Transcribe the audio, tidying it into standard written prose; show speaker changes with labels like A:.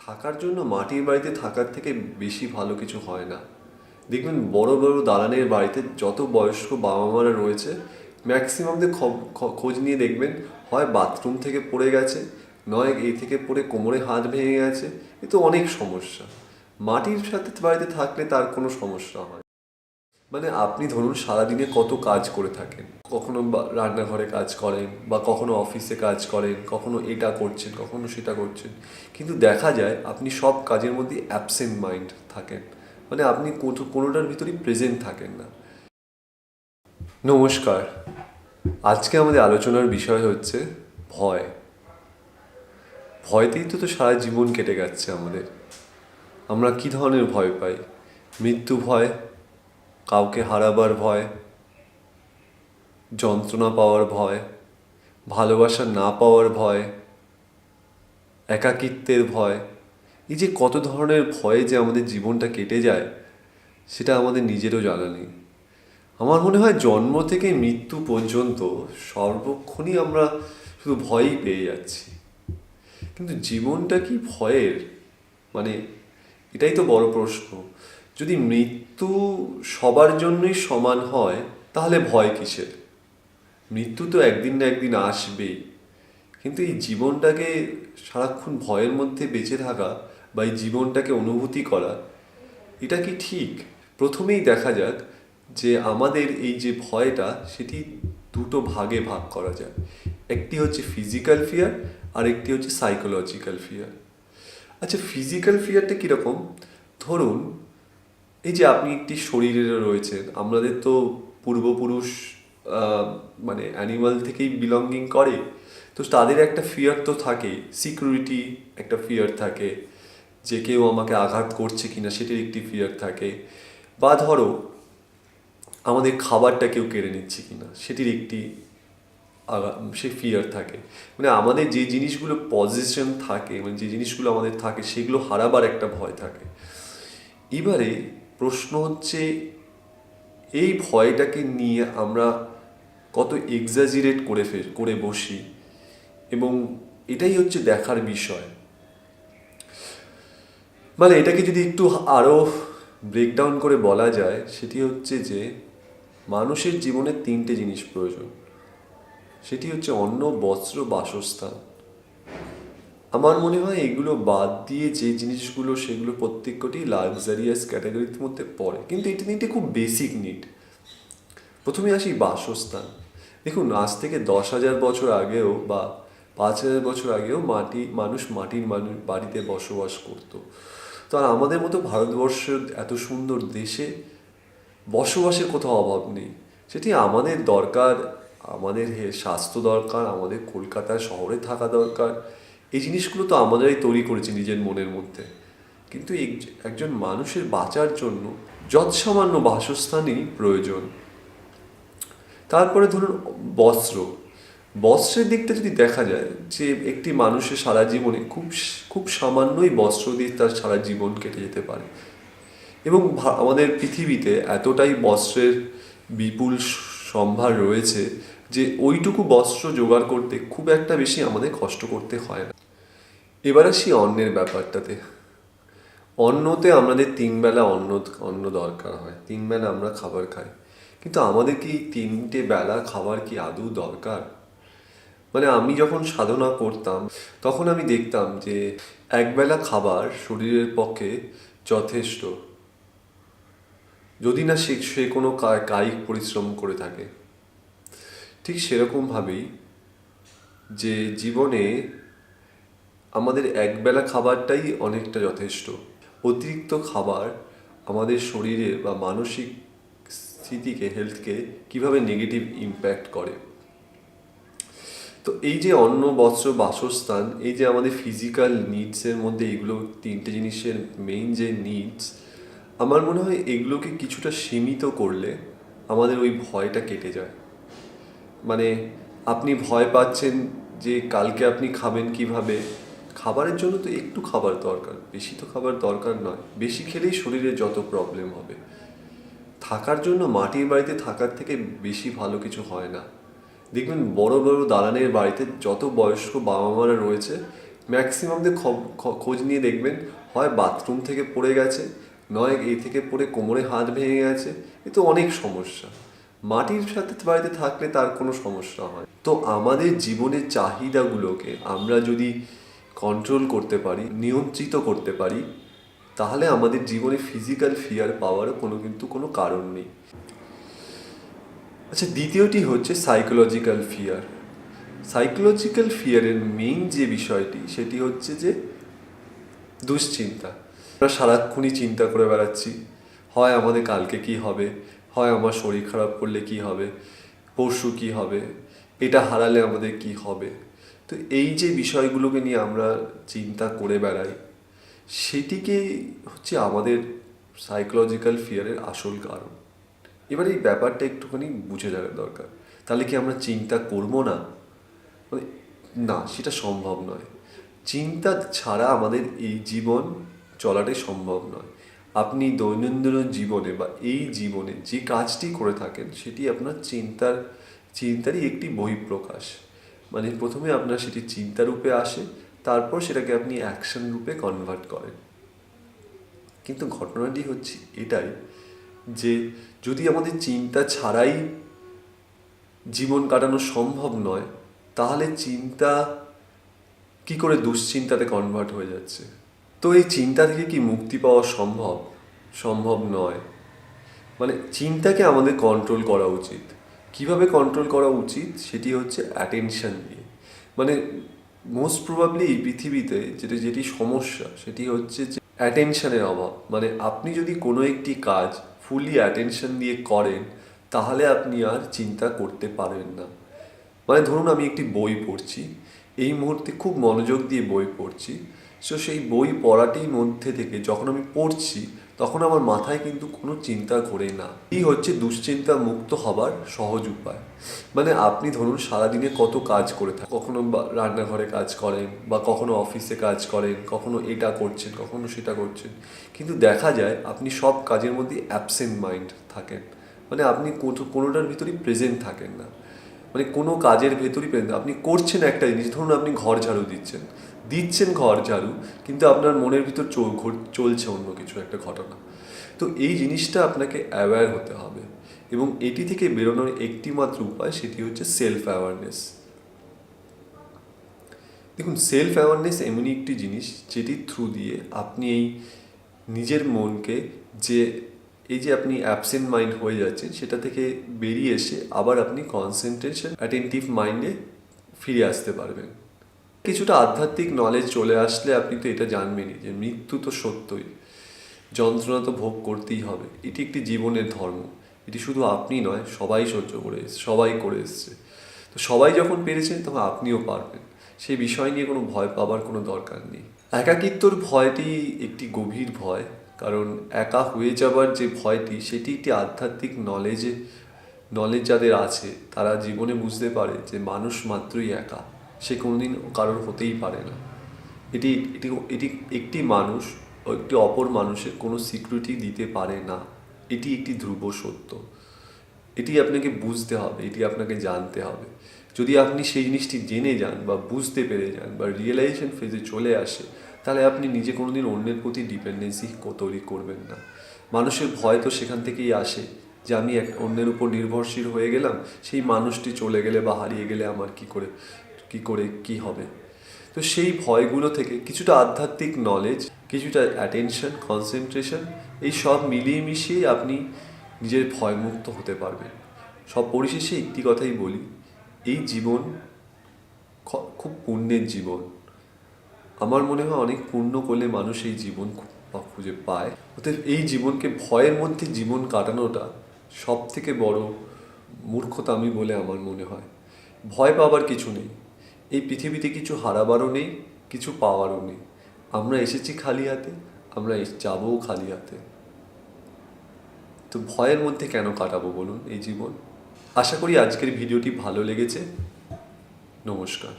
A: থাকার জন্য মাটির বাড়িতে থাকার থেকে বেশি ভালো কিছু হয় না। দেখবেন বড় বড় দালানের বাড়িতে যত বয়স্ক বাবা মারা রয়েছে ম্যাক্সিমামদের খোঁজ নিয়ে দেখবেন হয় বাথরুম থেকে পড়ে গেছে, নয় এই থেকে পড়ে কোমরে হাত ভেঙে গেছে। এ তো অনেক সমস্যা। মাটির সাথে বাড়িতে থাকলে তার কোনো সমস্যা হয় না। মানে আপনি ধরুন সারাদিনে কত কাজ করে থাকেন, কখনো রান্নাঘরে কাজ করেন, বা কখনো অফিসে কাজ করেন, কখনো এটা করছেন, কখনো সেটা করছেন, কিন্তু দেখা যায় আপনি সব কাজের মধ্যে অ্যাবসেন্ট মাইন্ড থাকেন। মানে আপনি কোনোটার ভিতরেই প্রেজেন্ট থাকেন না। নমস্কার। আজকে আমাদের আলোচনার বিষয় হচ্ছে ভয়। ভয়তেই তো সারা জীবন কেটে যাচ্ছে আমাদের। আমরা কী ধরনের ভয় পাই? মৃত্যু ভয়, কাউকে হারাবার ভয়, যন্ত্রণা পাওয়ার ভয়, ভালোবাসা না পাওয়ার ভয়, একাকিত্বের ভয়। এই যে কত ধরনের ভয়ে যে আমাদের জীবনটা কেটে যায়, সেটা আমাদের নিজেরও জানা নেই। আমার মনে হয় জন্ম থেকে মৃত্যু পর্যন্ত সর্বক্ষণই আমরা শুধু ভয়ই পেয়ে যাচ্ছি। কিন্তু জীবনটা কি ভয়ের? মানে এটাই তো বড় প্রশ্ন। যদি মৃত্যু সবার জন্যই সমান হয়, তাহলে ভয় কিসের? মৃত্যু তো একদিন না একদিন আসবেই। কিন্তু এই জীবনটাকে সারাক্ষণ ভয়ের মধ্যে বেঁচে থাকা, বা এই জীবনটাকে অনুভূতি করা, এটা কি ঠিক? প্রথমেই দেখা যাক যে আমাদের এই যে ভয়টা, সেটি দুটো ভাগে ভাগ করা যায়। একটি হচ্ছে ফিজিক্যাল ফিয়ার, আর একটি হচ্ছে সাইকোলজিক্যাল ফিয়ার। আচ্ছা, ফিজিক্যাল ফিয়ারটা কীরকম? ধরুন এই যে আপনি একটি শরীরে রয়েছেন, আমাদের তো পূর্বপুরুষ মানে অ্যানিমাল থেকেই বিলঙ্গিং করে, তো তাদের একটা ফিয়ার তো থাকে, সিকিউরিটি একটা ফিয়ার থাকে, যে কেউ আমাকে আঘাত করছে কিনা সেটির একটি ফিয়ার থাকে, বা ধরো আমাদের খাবারটা কেউ কেড়ে নিচ্ছে কিনা সেটির একটি সে ফিয়ার থাকে। মানে আমাদের যে জিনিসগুলো পজিশন থাকে, মানে যে জিনিসগুলো আমাদের থাকে, সেগুলো হারাবার একটা ভয় থাকে। এবারে প্রশ্ন হচ্ছে, এই ভয়টাকে নিয়ে আমরা কত এক্সাজিরেট করে বসি, এবং এটাই হচ্ছে দেখার বিষয়। মানে এটাকে যদি একটু আরও ব্রেকডাউন করে বলা যায়, সেটি হচ্ছে যে মানুষের জীবনে তিনটে জিনিস প্রয়োজন। সেটি হচ্ছে অন্ন, বস্ত্র, বাসস্থান। আমার মনে হয় এগুলো বাদ দিয়ে যে জিনিসগুলো, সেগুলো প্রত্যেকটি লাক্সারিয়াস ক্যাটাগরির মধ্যে পড়ে, কিন্তু এটা তিনটে খুব বেসিক নিড। প্রথমে আসি বাসস্থান। দেখুন, আজ থেকে 10,000 বছর আগেও বা 5,000 বছর আগেও মানুষ মাটির বাড়িতে বসবাস করতো। তো আর আমাদের মতো ভারতবর্ষের এত সুন্দর দেশে বসবাসের কোথাও অভাব নেই। সেটি আমাদের দরকার, আমাদের স্বাস্থ্য দরকার, আমাদের কলকাতা শহরে থাকা দরকার। এই জিনিসগুলো তো আমরাই তৈরি করেছি নিজের মনের মধ্যে। কিন্তু একজন মানুষের বাঁচার জন্য যৎসামান্য বাসস্থানই প্রয়োজন। তারপরে ধরুন বস্ত্র। বস্ত্রের দিকটা যদি দেখা যায়, যে একটি মানুষের সারা জীবনে খুব খুব সামান্যই বস্ত্র দিয়ে তার সারা জীবন কেটে যেতে পারে। এবং আমাদের পৃথিবীতে এতটাই বস্ত্রের বিপুল সম্ভার রয়েছে যে ওইটুকু বস্ত্র জোগাড় করতে খুব একটা বেশি আমাদের কষ্ট করতে হয় না। এবার আসি অন্নের ব্যাপারটাতে। অন্নতে আমাদের তিনবেলা অন্ন দরকার হয়, তিনবেলা আমরা খাবার খাই। কিন্তু আমাদের কি 3টে বেলা খাবার কি আদৌ দরকার? মানে আমি যখন সাধনা করতাম, তখন আমি দেখতাম যে একবেলা খাবার শরীরের পক্ষে যথেষ্ট, যদি না সে কোনো কায়িক পরিশ্রম করে থাকে। ঠিক সেরকমভাবেই যে জীবনে আমাদের একবেলা খাবারটাই অনেকটা যথেষ্ট। অতিরিক্ত খাবার আমাদের শরীরে বা মানসিক স্থিতিকে, হেলথকে কীভাবে নেগেটিভ ইম্প্যাক্ট করে। তো এই যে অন্ন, বস্ত্র, বাসস্থান, এই যে আমাদের ফিজিক্যাল নিডসের মধ্যে এগুলো তিনটে জিনিসের মেইন যে নিডস, আমার মনে হয় এগুলোকে কিছুটা সীমিত করলে আমাদের ওই ভয়টা কেটে যায়। মানে আপনি ভয় পাচ্ছেন যে কালকে আপনি খাবেন কিভাবে, খাবারের জন্য তো একটু খাবার দরকার, বেশি তো খাবার দরকার নয়। বেশি খেলেই শরীরে যত প্রবলেম হবে। থাকার জন্য মাটির বাড়িতে থাকার থেকে বেশি ভালো কিছু হয় না। দেখবেন বড় বড় দালানের বাড়িতে যত বয়স্ক বাবা মারা রয়েছে ম্যাক্সিমামদের খোঁজ নিয়ে দেখবেন হয় বাথরুম থেকে পড়ে গেছে, নয় এই থেকে পড়ে কোমরে হাত ভেঙে গেছে। এ তো অনেক সমস্যা। মাটির সাথে বাড়িতে থাকলে তার কোনো সমস্যা হয়। তো আমাদের জীবনের চাহিদাগুলোকে আমরা যদি কন্ট্রোল করতে পারি, নিয়ন্ত্রিত করতে পারি, তাহলে আমাদের জীবনে ফিজিক্যাল ফিয়ার পাওয়ারও কোনো কারণ নেই। আচ্ছা, দ্বিতীয়টি হচ্ছে সাইকোলজিক্যাল ফিয়ার। সাইকোলজিক্যাল ফিয়ারের মেইন যে বিষয়টি সেটি হচ্ছে যে দুশ্চিন্তা। আমরা সারাক্ষণই চিন্তা করে বেড়াচ্ছি, হয় আমাদের কালকে কি হবে, হয় আমার শরীর খারাপ করলে কি হবে, পরশু কি হবে, এটা হারালে আমাদের কি হবে। তো এই যে বিষয়গুলোকে নিয়ে আমরা চিন্তা করে বেড়াই, সেটিকে হচ্ছে আমাদের সাইকোলজিক্যাল ফিয়ারের আসল কারণ। এবার এই ব্যাপারটা একটুখানি বুঝে যাওয়া দরকার। তাহলে কি আমরা চিন্তা করব না? মানে না, সেটা সম্ভব নয়। চিন্তা ছাড়া আমাদের এই জীবন চলাটাই সম্ভব নয়। আপনি দৈনন্দিন জীবনে বা এই জীবনে যে কাজটি করে থাকেন সেটি আপনার চিন্তারই একটি বহিঃপ্রকাশ। মানে প্রথমে আপনার সেটি চিন্তা রূপে আসে, তারপর সেটাকে আপনি অ্যাকশন রূপে কনভার্ট করেন। কিন্তু ঘটনাটি হচ্ছে এটাই যে যদি আমাদের চিন্তা ছাড়াই জীবন কাটানো সম্ভব নয়, তাহলে চিন্তা কি করে দুশ্চিন্তাতে কনভার্ট হয়ে যাচ্ছে। তো এই চিন্তা থেকে কি মুক্তি পাওয়া সম্ভব? সম্ভব নয়। মানে চিন্তাকে আমাদের কন্ট্রোল করা উচিত। কিভাবে কন্ট্রোল করা উচিত? সেটি হচ্ছে অ্যাটেনশন দিয়ে। মানে মোস্ট প্রবাবলি এই পৃথিবীতে যেটি সমস্যা সেটি হচ্ছে যে অ্যাটেনশনের অভাব। মানে আপনি যদি কোনো একটি কাজ ফুলি অ্যাটেনশন দিয়ে করেন, তাহলে আপনি আর চিন্তা করতে পারেন না। মানে ধরুন আমি একটি বই পড়ছি, এই মুহূর্তে খুব মনোযোগ দিয়ে বই পড়ছি। সো সেই বই পড়াটির মধ্যে থেকে যখন আমি পড়ছি, তখন আমার মাথায় কিন্তু কোনো চিন্তা ঘোরে না। এই হচ্ছে দুশ্চিন্তা মুক্ত হবার সহজ উপায়। মানে আপনি ধরুন সারাদিনে কত কাজ করে থাকেন, কখনো রান্নাঘরে কাজ করেন, বা কখনো অফিসে কাজ করেন, কখনো এটা করছেন, কখনো সেটা করছেন, কিন্তু দেখা যায় আপনি সব কাজের মধ্যে অ্যাবসেন্ট মাইন্ড থাকেন। মানে আপনি কোনোটার ভিতরেই প্রেজেন্ট থাকেন না। মানে কোনো কাজের ভেতরই পেন, আপনি করছেন একটা জিনিস, ধরুন আপনি ঘর ঝাড়ু দিচ্ছেন ঘর ঝাড়ু, কিন্তু আপনার মনের ভিতর চলছে অন্য কিছু একটা ঘটনা। তো এই জিনিসটা আপনাকে অ্যাওয়্যার হতে হবে, এবং এটি থেকে বেরোনোর একটি মাত্র উপায়, সেটি হচ্ছে সেলফ অ্যাওয়ারনেস। দেখুন, সেলফ অ্যাওয়ারনেস এমনই একটি জিনিস যেটির থ্রু দিয়ে আপনি এই নিজের মনকে, যে এই যে আপনি অ্যাবসেন্ট মাইন্ড হয়ে যাচ্ছেন, সেটা থেকে বেরিয়ে এসে আবার আপনি কনসেন্ট্রেশন অ্যাটেন্টিভ মাইন্ডে ফিরে আসতে পারবেন। কিছুটা আধ্যাত্মিক নলেজ চলে আসলে আপনি তো এটা জানবেনই যে মৃত্যু তো সত্যই, যন্ত্রণা তো ভোগ করতেই হবে। এটি একটি জীবনের ধর্ম। এটি শুধু আপনি নয়, সবাই সহ্য করে এসছে, সবাই করে এসছে। তো সবাই যখন পেরেছেন, তখন আপনিও পারবেন। সেই বিষয় নিয়ে কোনো ভয় পাবার কোনো দরকার নেই। একাকিত্বর ভয়টি একটি গভীর ভয়, কারণ একা হয়ে যাবার যে ভয়টি, সেটি একটি আধ্যাত্মিক নলেজ যাদের আছে, তারা জীবনে বুঝতে পারে যে মানুষ মাত্রই একা, সে কোনোদিন কারোর হতেই পারে না। এটি এটি এটি একটি মানুষ একটি অপর মানুষের কোনো সিকিউরিটি দিতে পারে না। এটি একটি ধ্রুব সত্য। এটি আপনাকে বুঝতে হবে, এটি আপনাকে জানতে হবে। যদি আপনি সেই জিনিসটি জেনে যান বা বুঝতে পেরে যান বা রিয়েলাইজেশন ফেজে চলে আসে, তাহলে আপনি নিজে কোনোদিন অন্যের প্রতি ডিপেন্ডেন্সি তৈরি করবেন না। মানুষের ভয় তো সেখান থেকেই আসে যে আমি অন্যের উপর নির্ভরশীল হয়ে গেলাম, সেই মানুষটি চলে গেলে বা হারিয়ে গেলে আমার কি হবে। তো সেই ভয়গুলো থেকে কিছুটা আধ্যাত্মিক নলেজ, কিছুটা অ্যাটেনশন, কনসেন্ট্রেশন, এই সব মিলিয়ে মিশিয়ে আপনি নিজের ভয়মুক্ত হতে পারবেন। সব পরিশেষে একটি কথাই বলি, এই জীবন খুব পুণ্যের জীবন। আমার মনে হয় অনেক পুণ্য করলে মানুষ এই জীবন খুঁজে পায়। অতএব এই জীবনকে ভয়ের মধ্যে জীবন কাটানোটা সব থেকে বড় মূর্খতামি বলে আমার মনে হয়। ভয় পাবার কিছু নেই। এই পৃথিবীতে কিছু হারাবারও নেই, কিছু পাওয়ারও নেই। আমরা এসেছি খালি হাতে, আমরা যাবও খালি হাতে। তো ভয়ের মধ্যে কেন কাটাবো বলুন এই জীবন? আশা করি আজকের ভিডিওটি ভালো লেগেছে। নমস্কার।